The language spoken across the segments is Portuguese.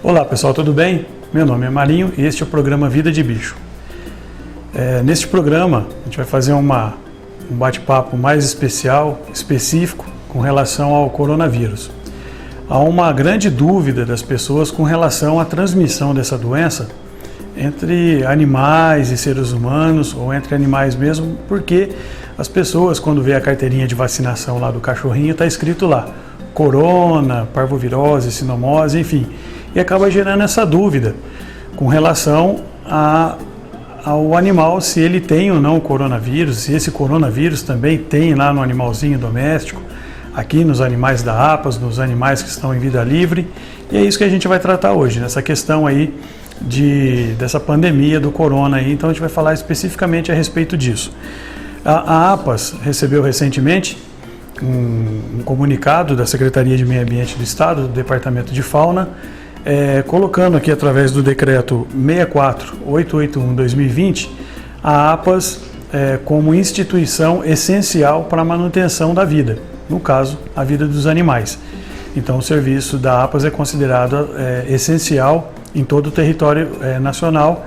Olá pessoal, tudo bem? Meu nome é Marinho e este é o programa Vida de Bicho. Neste programa a gente vai fazer um bate-papo mais específico com relação ao coronavírus. Há uma grande dúvida das pessoas com relação à transmissão dessa doença entre animais e seres humanos, ou entre animais mesmo, porque as pessoas, quando vê a carteirinha de vacinação lá do cachorrinho, está escrito lá corona, parvovirose, sinomose, enfim, e acaba gerando essa dúvida com relação ao animal, se ele tem ou não o coronavírus, se esse coronavírus também tem lá no animalzinho doméstico, aqui nos animais da APAS, nos animais que estão em vida livre, e é isso que a gente vai tratar hoje, nessa questão aí dessa pandemia do corona aí. Então a gente vai falar especificamente a respeito disso. A APAS recebeu recentemente um comunicado da Secretaria de Meio Ambiente do Estado, do Departamento de Fauna, colocando aqui através do decreto 64881/2020 a APAS como instituição essencial para a manutenção da vida, no caso, a vida dos animais. Então o serviço da APAS é considerado essencial em todo o território nacional.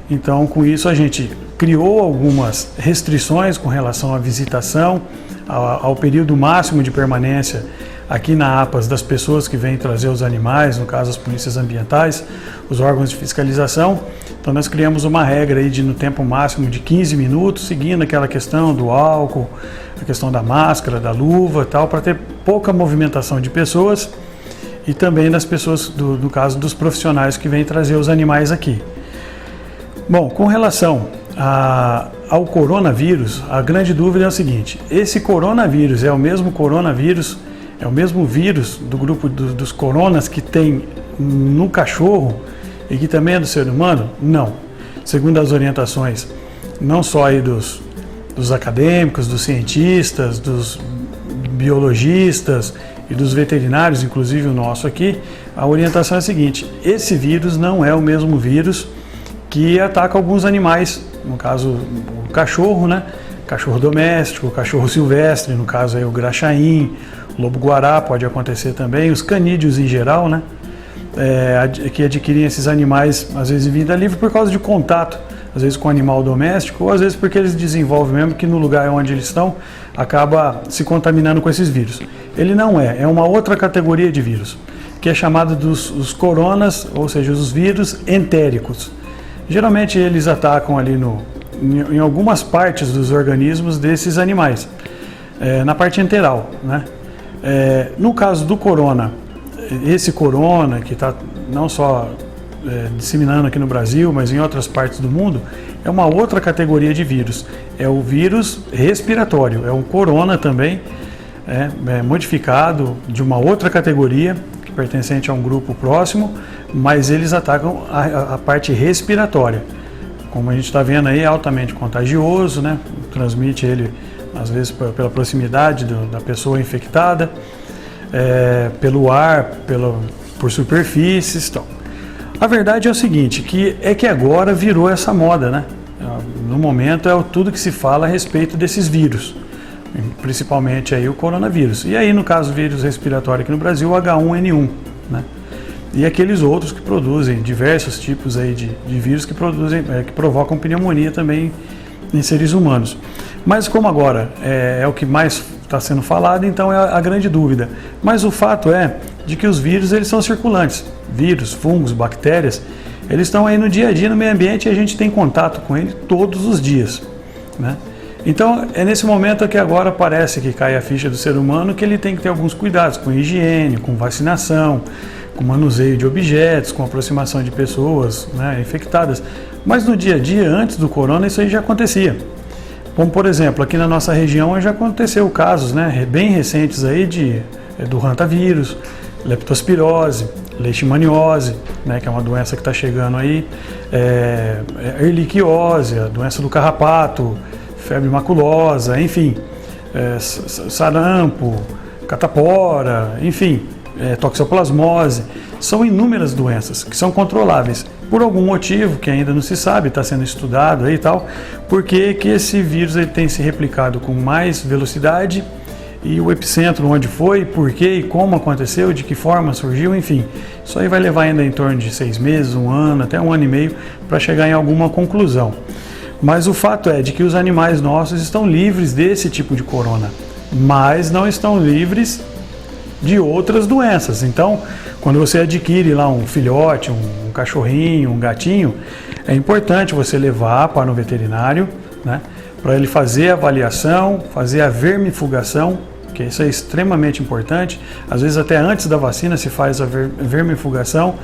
Então, com isso, a gente criou algumas restrições com relação à visitação, ao período máximo de permanência aqui na APAS das pessoas que vêm trazer os animais, no caso as polícias ambientais, os órgãos de fiscalização. Então nós criamos uma regra aí no tempo máximo de 15 minutos, seguindo aquela questão do álcool, a questão da máscara, da luva e tal, para ter pouca movimentação de pessoas e também das pessoas, no caso dos profissionais que vêm trazer os animais aqui. Bom, com relação ao coronavírus, a grande dúvida é o seguinte: esse coronavírus é o mesmo coronavírus, é o mesmo vírus do grupo dos coronas que tem no cachorro e que também é do ser humano? Não. Segundo as orientações, não só aí dos acadêmicos, dos cientistas, dos biologistas e dos veterinários, inclusive o nosso aqui, a orientação é a seguinte: esse vírus não é o mesmo vírus que ataca alguns animais, no caso o cachorro, né? Cachorro doméstico, cachorro silvestre, no caso aí o graxaim, o lobo-guará pode acontecer também, os canídeos em geral, né? Que adquirem esses animais, às vezes em vida livre, por causa de contato, às vezes com animal doméstico, ou às vezes porque eles desenvolvem mesmo que no lugar onde eles estão, acaba se contaminando com esses vírus. Ele não é uma outra categoria de vírus, que é chamada dos coronas, ou seja, os vírus entéricos. Geralmente eles atacam ali em algumas partes dos organismos desses animais, na parte enteral, né? No caso do corona, esse corona que está não só disseminando aqui no Brasil, mas em outras partes do mundo, é uma outra categoria de vírus. É o vírus respiratório, é um corona também, modificado de uma outra categoria, que pertencente a um grupo próximo, mas eles atacam a parte respiratória. Como a gente está vendo aí, é altamente contagioso, né? Transmite ele, às vezes, pela proximidade da pessoa infectada, pelo ar, por superfícies. Então. A verdade é o seguinte, que agora virou essa moda, né? No momento é tudo que se fala a respeito desses vírus, principalmente aí o coronavírus. E aí, no caso, vírus respiratório aqui no Brasil, o H1N1, né? E aqueles outros que produzem diversos tipos aí de vírus que provocam pneumonia também em seres humanos. Mas como agora é o que mais está sendo falado, então é a grande dúvida. Mas o fato é de que os vírus, eles são circulantes. Vírus, fungos, bactérias, eles estão aí no dia a dia, no meio ambiente, e a gente tem contato com ele todos os dias, né? Então é nesse momento que agora parece que cai a ficha do ser humano, que ele tem que ter alguns cuidados com higiene, com vacinação, com manuseio de objetos, com aproximação de pessoas, né, infectadas. Mas no dia a dia, antes do corona, isso aí já acontecia. Como, por exemplo, aqui na nossa região já aconteceu casos, né, bem recentes aí do hantavírus, leptospirose, leishmaniose, né, que é uma doença que está chegando aí, erliquiose, a doença do carrapato, febre maculosa, enfim, sarampo, catapora, enfim, toxoplasmose. São inúmeras doenças que são controláveis por algum motivo que ainda não se sabe, está sendo estudado aí e tal, porque que esse vírus ele tem se replicado com mais velocidade e o epicentro onde foi, por quê e como aconteceu, de que forma surgiu, enfim. Isso aí vai levar ainda em torno de 6 meses, 1 ano, até 1 ano e meio para chegar em alguma conclusão. Mas o fato é de que os animais nossos estão livres desse tipo de corona, mas não estão livres de outras doenças. Então, quando você adquire lá um filhote, um cachorrinho, um gatinho, é importante você levar para um veterinário, né, para ele fazer a avaliação, fazer a vermifugação, que isso é extremamente importante. Às vezes até antes da vacina se faz a vermifugação,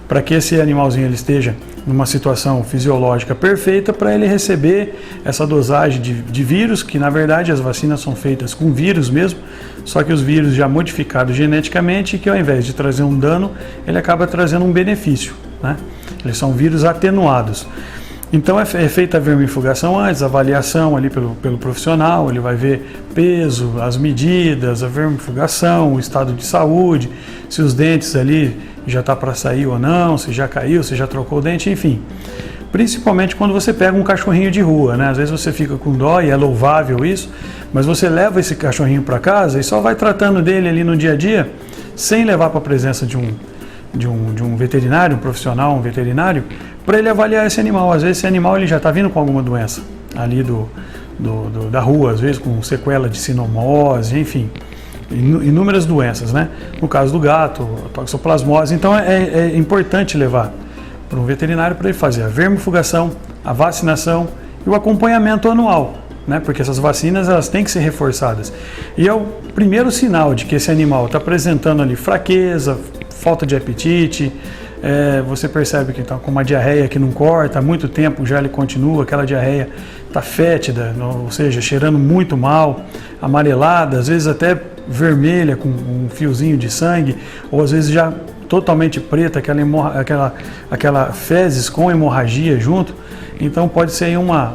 para que esse animalzinho ele esteja numa situação fisiológica perfeita para ele receber essa dosagem de vírus, que na verdade as vacinas são feitas com vírus mesmo, só que os vírus já modificados geneticamente, que ao invés de trazer um dano, ele acaba trazendo um benefício, né? Eles são vírus atenuados. Então é feita a vermifugação antes, a avaliação ali pelo profissional, ele vai ver peso, as medidas, a vermifugação, o estado de saúde, se os dentes ali já está para sair ou não, se já caiu, se já trocou o dente, enfim. Principalmente quando você pega um cachorrinho de rua, né? Às vezes você fica com dó e é louvável isso, mas você leva esse cachorrinho para casa e só vai tratando dele ali no dia a dia, sem levar para a presença de um veterinário, um profissional, um veterinário, para ele avaliar esse animal. Às vezes esse animal ele já está vindo com alguma doença ali da rua, às vezes com sequela de sinomose, enfim, inúmeras doenças, né? No caso do gato, toxoplasmose. Então é importante levar para um veterinário para ele fazer a vermifugação, a vacinação e o acompanhamento anual, né? Porque essas vacinas elas têm que ser reforçadas. E é o primeiro sinal de que esse animal está apresentando ali fraqueza, falta de apetite. Você percebe que está com uma diarreia que não corta, há muito tempo já ele continua, aquela diarreia está fétida, ou seja, cheirando muito mal, amarelada, às vezes até vermelha com um fiozinho de sangue, ou às vezes já totalmente preta, aquela fezes com hemorragia junto. Então pode ser uma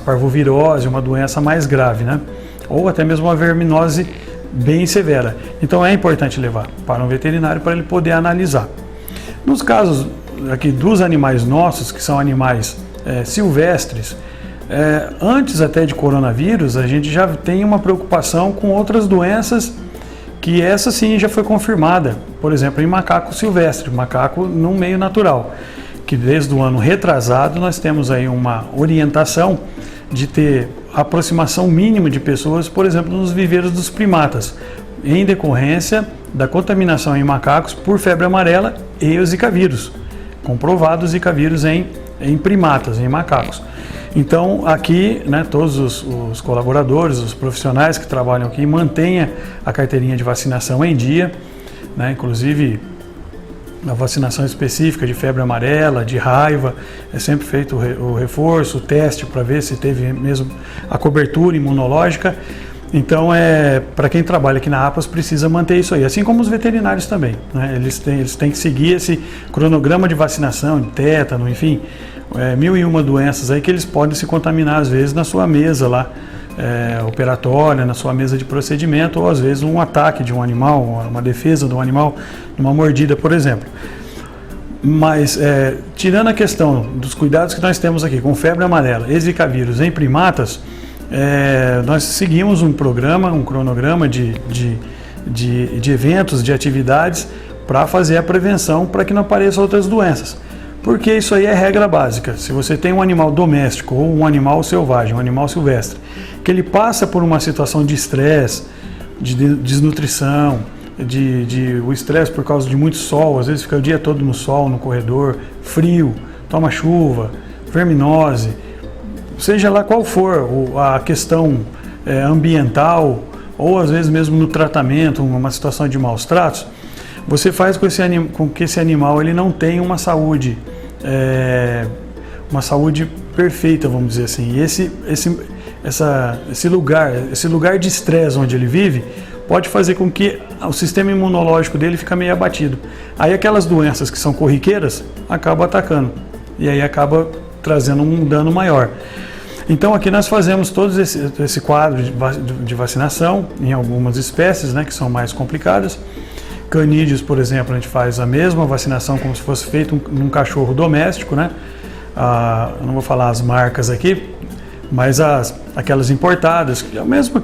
parvovirose, uma doença mais grave, né? Ou até mesmo uma verminose bem severa. Então é importante levar para um veterinário para ele poder analisar. Nos casos aqui dos animais nossos, que são animais silvestres, antes até de coronavírus, a gente já tem uma preocupação com outras doenças que essa sim já foi confirmada, por exemplo, em macaco silvestre, macaco no meio natural, que desde o ano retrasado nós temos aí uma orientação de ter aproximação mínima de pessoas, por exemplo, nos viveiros dos primatas, em decorrência da contaminação em macacos por febre amarela e o Zika vírus, comprovado o Zika vírus em primatas, em macacos. Então aqui, né, todos os colaboradores, os profissionais que trabalham aqui mantenham a carteirinha de vacinação em dia, né, inclusive a vacinação específica de febre amarela, de raiva, é sempre feito o reforço, o teste para ver se teve mesmo a cobertura imunológica. Então, para quem trabalha aqui na APAS, precisa manter isso aí, assim como os veterinários também, né? Eles têm que seguir esse cronograma de vacinação, de tétano, enfim, 1001 doenças aí que eles podem se contaminar às vezes na sua mesa lá, operatória, na sua mesa de procedimento, ou às vezes um ataque de um animal, uma defesa de um animal, uma mordida, por exemplo. Mas, tirando a questão dos cuidados que nós temos aqui com febre amarela e Zika vírus em primatas, nós seguimos um cronograma de eventos, de atividades para fazer a prevenção para que não apareçam outras doenças. Porque isso aí é regra básica. Se você tem um animal doméstico ou um animal selvagem, um animal silvestre, que ele passa por uma situação de estresse, de desnutrição, o estresse por causa de muito sol, às vezes fica o dia todo no sol, no corredor, frio, toma chuva, verminose, seja lá qual for a questão ambiental ou às vezes mesmo no tratamento, uma situação de maus tratos, você faz com que esse animal ele não tenha uma saúde perfeita, vamos dizer assim. E esse lugar de estresse onde ele vive pode fazer com que o sistema imunológico dele fique meio abatido. Aí aquelas doenças que são corriqueiras acabam atacando e aí acaba trazendo um dano maior. Então aqui nós fazemos todo esse quadro de vacinação em algumas espécies, né, que são mais complicadas. Canídeos, por exemplo, a gente faz a mesma vacinação como se fosse feito num cachorro doméstico, né? Eu não vou falar as marcas aqui, Mas aquelas importadas,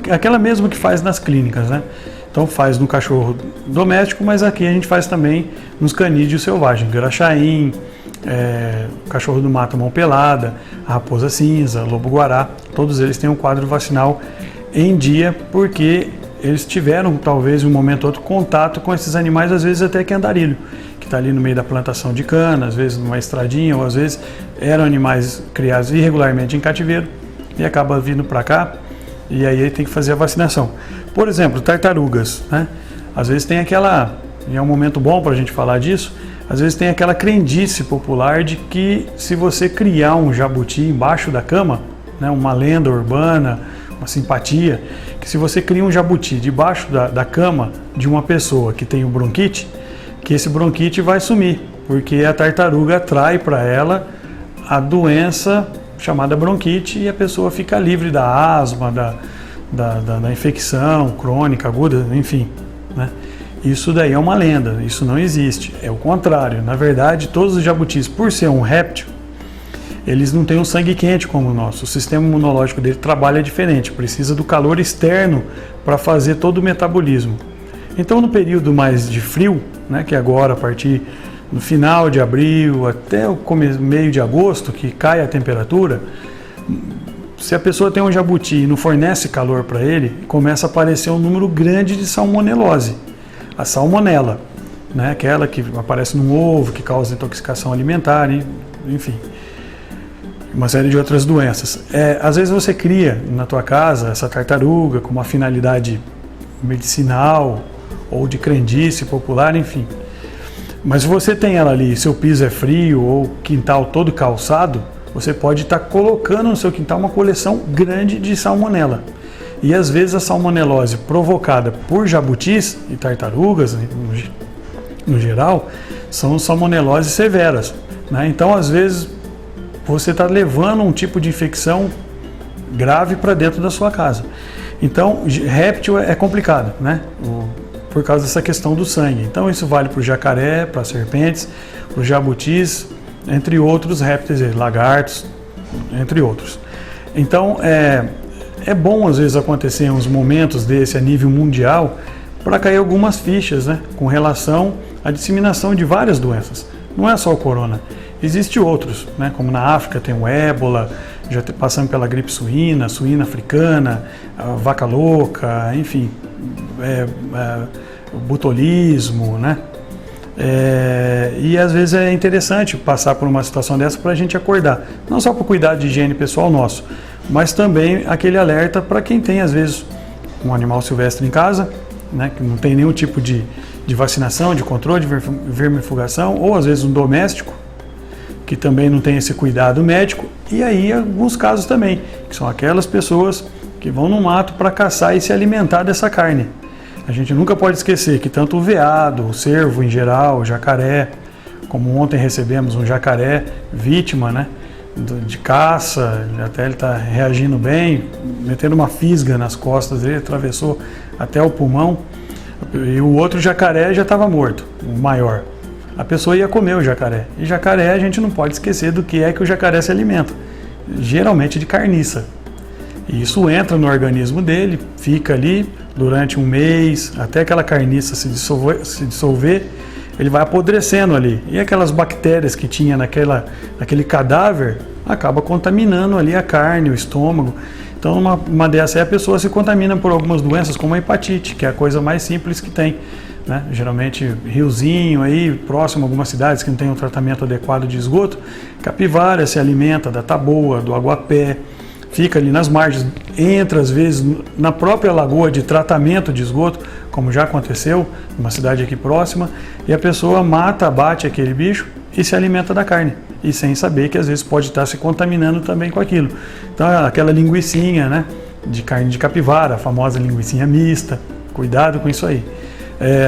aquela mesmo que faz nas clínicas, né? Então faz no cachorro doméstico, mas aqui a gente faz também nos canídeos selvagens, Graxaim, cachorro do mato mão pelada, a raposa cinza, lobo-guará, todos eles têm um quadro vacinal em dia, porque eles tiveram, talvez, em um momento ou outro, contato com esses animais, às vezes até que andarilho, que está ali no meio da plantação de cana, às vezes numa estradinha, ou às vezes eram animais criados irregularmente em cativeiro e acaba vindo para cá, e aí tem que fazer a vacinação. Por exemplo, tartarugas, né? Às vezes tem aquela, e é um momento bom para a gente falar disso, às vezes tem aquela crendice popular de que se você criar um jabuti embaixo da cama, né, uma lenda urbana, uma simpatia, que se você cria um jabuti debaixo da cama de uma pessoa que tem um bronquite, que esse bronquite vai sumir, porque a tartaruga atrai para ela a doença chamada bronquite e a pessoa fica livre da asma, da infecção crônica, aguda, enfim, né? Isso daí é uma lenda, isso não existe, é o contrário. Na verdade, todos os jabutis, por ser um réptil, eles não têm um sangue quente como o nosso, o sistema imunológico dele trabalha diferente, precisa do calor externo para fazer todo o metabolismo. Então, no período mais de frio, né, que é agora a partir do final de abril até o meio de agosto, que cai a temperatura, se a pessoa tem um jabuti e não fornece calor para ele, começa a aparecer um número grande de salmonelose. A salmonela, né, aquela que aparece no ovo, que causa intoxicação alimentar, enfim, uma série de outras doenças. Às vezes você cria na tua casa essa tartaruga com uma finalidade medicinal ou de crendice popular, enfim. Mas se você tem ela ali, seu piso é frio ou quintal todo calçado, você pode estar colocando no seu quintal uma coleção grande de salmonela. E às vezes a salmonelose provocada por jabutis e tartarugas, no geral, são salmoneloses severas, né? Então, às vezes, você está levando um tipo de infecção grave para dentro da sua casa. Então, réptil é complicado, né? Por causa dessa questão do sangue. Então, isso vale para o jacaré, para as serpentes, para os jabutis, entre outros répteis, lagartos, entre outros. Então, é bom às vezes acontecer uns momentos desse a nível mundial para cair algumas fichas, né, com relação à disseminação de várias doenças. Não é só o corona, existem outros, né, como na África tem o ébola, já passando pela gripe suína, suína africana, a vaca louca, enfim, o botulismo, né? E às vezes é interessante passar por uma situação dessa para a gente acordar, não só para o cuidado de higiene pessoal nosso, mas também aquele alerta para quem tem às vezes um animal silvestre em casa, né, que não tem nenhum tipo de vacinação, de controle, de vermifugação, ou às vezes um doméstico, que também não tem esse cuidado médico, e aí alguns casos também, que são aquelas pessoas que vão no mato para caçar e se alimentar dessa carne. A gente nunca pode esquecer que tanto o veado, o cervo em geral, o jacaré, como ontem recebemos um jacaré vítima, né, de caça, até ele está reagindo bem, metendo uma fisga nas costas dele, atravessou até o pulmão, e o outro jacaré já estava morto, o maior. A pessoa ia comer o jacaré, e jacaré a gente não pode esquecer do que é que o jacaré se alimenta, geralmente de carniça. E isso entra no organismo dele, fica ali durante um mês, até aquela carniça se dissolver, ele vai apodrecendo ali. E aquelas bactérias que tinha naquele cadáver, acaba contaminando ali a carne, o estômago. Então, uma dessas aí a pessoa se contamina por algumas doenças, como a hepatite, que é a coisa mais simples que tem, né? Geralmente, riozinho aí, próximo a algumas cidades que não tem um tratamento adequado de esgoto, capivara se alimenta da taboa, do aguapé, fica ali nas margens, entra às vezes na própria lagoa de tratamento de esgoto, como já aconteceu numa cidade aqui próxima, e a pessoa abate aquele bicho e se alimenta da carne, e sem saber que às vezes pode estar se contaminando também com aquilo. Então aquela linguicinha, né, de carne de capivara, a famosa linguicinha mista, cuidado com isso aí.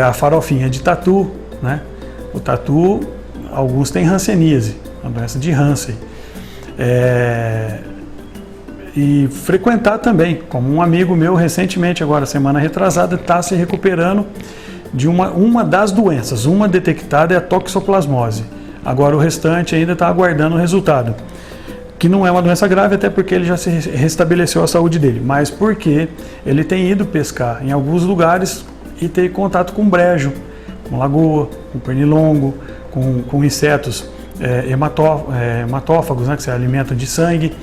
A farofinha de tatu, né, o tatu, alguns têm hanseníase, a doença de Hansen. E frequentar também, como um amigo meu recentemente, agora semana retrasada, está se recuperando de uma das doenças. Uma detectada é a toxoplasmose. Agora o restante ainda está aguardando o resultado. que não é uma doença grave, até porque ele já se restabeleceu a saúde dele, mas porque ele tem ido pescar em alguns lugares e ter contato com brejo, com lagoa, com pernilongo, com insetos hematófagos, né, que se alimentam de sangue.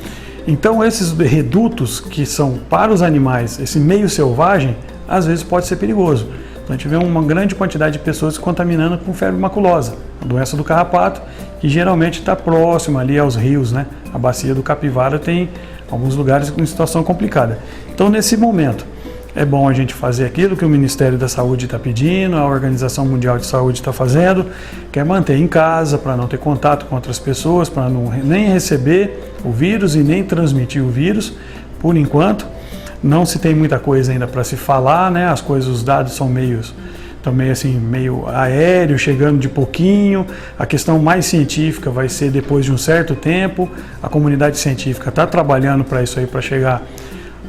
Então esses redutos que são para os animais, esse meio selvagem, às vezes pode ser perigoso. Então a gente vê uma grande quantidade de pessoas se contaminando com febre maculosa, a doença do carrapato, que geralmente está próxima ali aos rios, né? A bacia do Capivara tem alguns lugares com situação complicada. Então nesse momento é bom a gente fazer aquilo que o Ministério da Saúde está pedindo, a Organização Mundial de Saúde está fazendo, que é manter em casa para não ter contato com outras pessoas, para não nem receber o vírus e nem transmitir o vírus, por enquanto. Não se tem muita coisa ainda para se falar, né? As coisas, os dados são meio aéreo, chegando de pouquinho. A questão mais científica vai ser depois de um certo tempo. A comunidade científica está trabalhando para isso aí, para chegar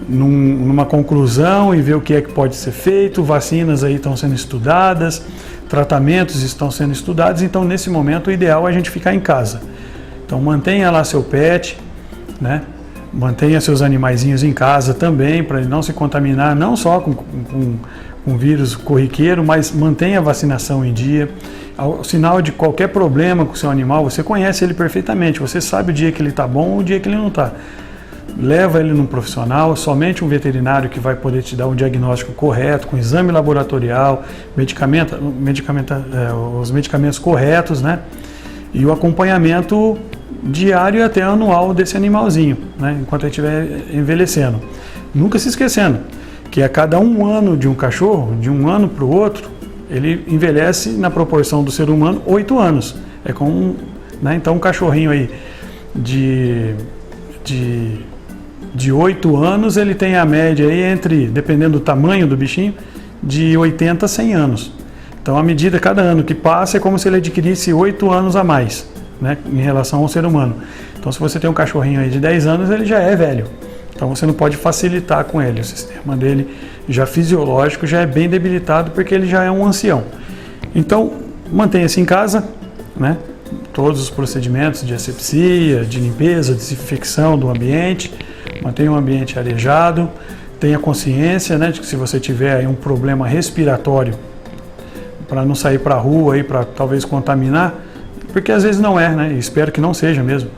numa conclusão e ver o que é que pode ser feito. Vacinas aí estão sendo estudadas, tratamentos estão sendo estudados. Então, nesse momento, o ideal é a gente ficar em casa. Então, mantenha lá seu pet, né? Mantenha seus animaizinhos em casa também, para ele não se contaminar, não só com vírus corriqueiro, mas mantenha a vacinação em dia. Ao sinal de qualquer problema com o seu animal, você conhece ele perfeitamente, você sabe o dia que ele está bom ou o dia que ele não está. Leva ele num profissional, somente um veterinário que vai poder te dar um diagnóstico correto, com exame laboratorial, os medicamentos corretos, né? E o acompanhamento diário e até anual desse animalzinho, né? Enquanto ele estiver envelhecendo. Nunca se esquecendo que a cada 1 ano de um cachorro, de um ano para o outro, ele envelhece na proporção do ser humano 8 anos. É como, né? Então um cachorrinho aí de 8 anos, ele tem a média aí entre, dependendo do tamanho do bichinho, de 80 a 100 anos. Então, à medida, cada ano que passa, é como se ele adquirisse 8 anos a mais, né, em relação ao ser humano. Então, se você tem um cachorrinho aí de 10 anos, ele já é velho. Então, você não pode facilitar com ele. O sistema dele, já fisiológico, já é bem debilitado, porque ele já é um ancião. Então, mantenha-se em casa, né? Todos os procedimentos de asepsia, de limpeza, desinfecção do ambiente, mantenha o ambiente arejado, tenha consciência, né, de que se você tiver aí um problema respiratório, para não sair para a rua aí, para talvez contaminar, porque às vezes não é, né, e espero que não seja mesmo,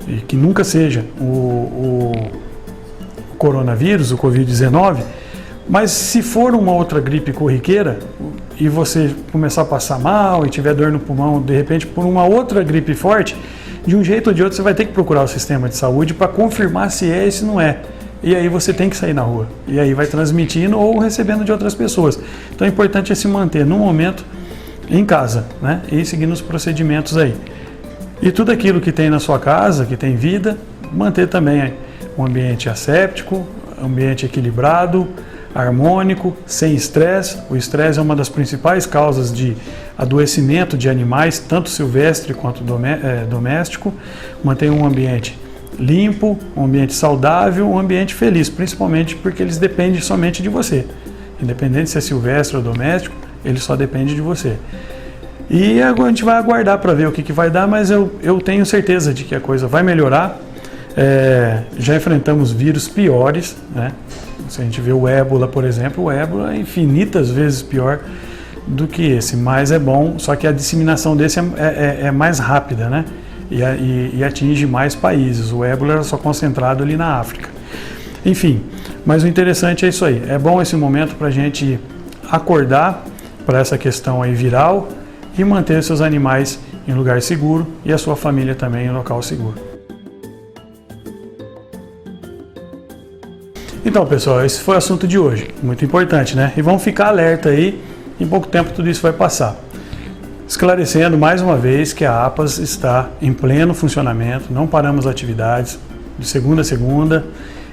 e que nunca seja o coronavírus, o Covid-19, mas se for uma outra gripe corriqueira, e você começar a passar mal e tiver dor no pulmão, de repente, por uma outra gripe forte, de um jeito ou de outro você vai ter que procurar o sistema de saúde para confirmar se é e se não é. E aí você tem que sair na rua. E aí vai transmitindo ou recebendo de outras pessoas. Então é importante se manter, no momento, em casa, né? E seguindo os procedimentos aí. E tudo aquilo que tem na sua casa, que tem vida, manter também um ambiente asséptico, ambiente equilibrado, harmônico, sem estresse. O estresse é uma das principais causas de adoecimento de animais, tanto silvestre quanto doméstico. Mantenha um ambiente limpo, um ambiente saudável, um ambiente feliz, principalmente porque eles dependem somente de você. Independente se é silvestre ou doméstico, ele só depende de você. E agora a gente vai aguardar para ver o que vai dar, mas eu tenho certeza de que a coisa vai melhorar. Já enfrentamos vírus piores, né? Se a gente vê o ébola, por exemplo, o ébola é infinitas vezes pior do que esse, mas é bom, só que a disseminação desse é mais rápida, né? E atinge mais países. O ébola era só concentrado ali na África. Enfim, mas o interessante é isso aí. É bom esse momento para a gente acordar para essa questão aí viral e manter seus animais em lugar seguro e a sua família também em local seguro. Então, pessoal, esse foi o assunto de hoje. Muito importante, né? E vamos ficar alerta aí. Em pouco tempo tudo isso vai passar. Esclarecendo mais uma vez que a APAS está em pleno funcionamento, não paramos atividades de segunda a segunda.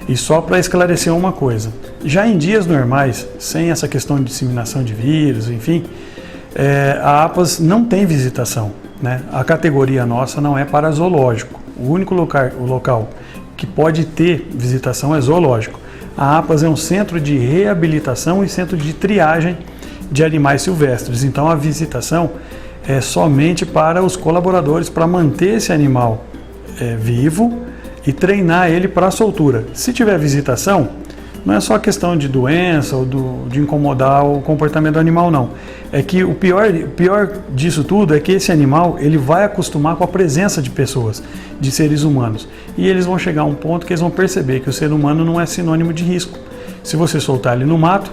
E só para esclarecer uma coisa, já em dias normais, sem essa questão de disseminação de vírus, enfim, a APAS não tem visitação, né? A categoria nossa não é para zoológico. O único local que pode ter visitação é zoológico. A APAS é um centro de reabilitação e centro de triagem de animais silvestres. Então a visitação é somente para os colaboradores, para manter esse animal vivo e treinar ele para a soltura. Se tiver visitação, não é só questão de doença ou de incomodar o comportamento do animal, não. É que o pior disso tudo é que esse animal ele vai acostumar com a presença de pessoas, de seres humanos. E eles vão chegar a um ponto que eles vão perceber que o ser humano não é sinônimo de risco. Se você soltar ele no mato,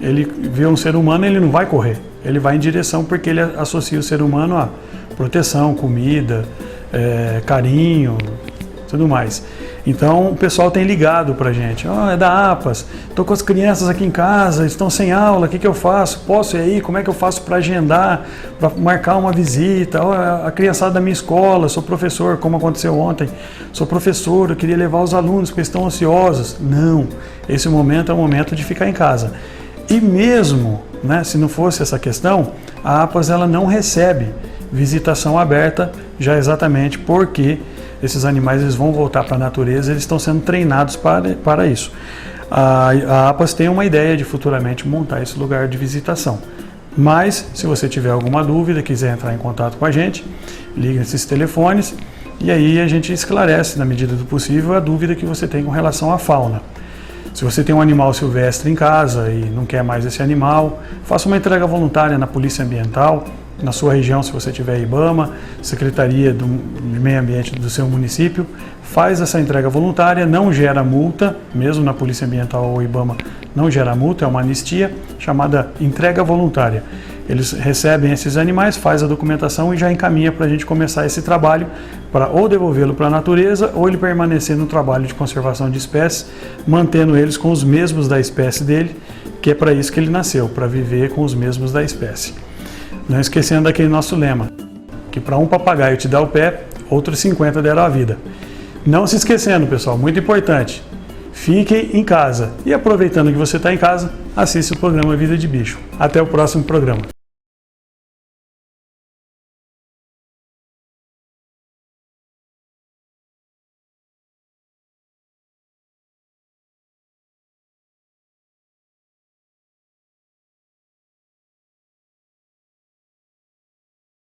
ele vê um ser humano, ele não vai correr. Ele vai em direção porque ele associa o ser humano a proteção, comida, carinho, tudo mais. Então o pessoal tem ligado pra gente, é da APAS, estou com as crianças aqui em casa, estão sem aula, o que eu faço? Posso ir aí? Como é que eu faço para agendar, para marcar uma visita? A criançada da minha escola, sou professor, como aconteceu ontem, sou professor, eu queria levar os alunos porque estão ansiosos. Não, esse momento é o momento de ficar em casa. E mesmo, né, se não fosse essa questão, a APAS ela não recebe visitação aberta, já exatamente porque esses animais eles vão voltar para a natureza, eles estão sendo treinados para isso. A APAS tem uma ideia de futuramente montar esse lugar de visitação. Mas, se você tiver alguma dúvida, quiser entrar em contato com a gente, liga esses telefones e aí a gente esclarece, na medida do possível, a dúvida que você tem com relação à fauna. Se você tem um animal silvestre em casa e não quer mais esse animal, faça uma entrega voluntária na Polícia Ambiental, na sua região, se você tiver IBAMA, Secretaria do Meio Ambiente do seu município, faz essa entrega voluntária, não gera multa, mesmo na Polícia Ambiental ou IBAMA não gera multa, é uma anistia chamada entrega voluntária. Eles recebem esses animais, faz a documentação e já encaminha para a gente começar esse trabalho para ou devolvê-lo para a natureza ou ele permanecer no trabalho de conservação de espécies, mantendo eles com os mesmos da espécie dele, que é para isso que ele nasceu, para viver com os mesmos da espécie. Não esquecendo daquele nosso lema, que para um papagaio te dar o pé, outros 50 deram a vida. Não se esquecendo, pessoal, muito importante, fiquem em casa. E aproveitando que você está em casa, assista o programa Vida de Bicho. Até o próximo programa.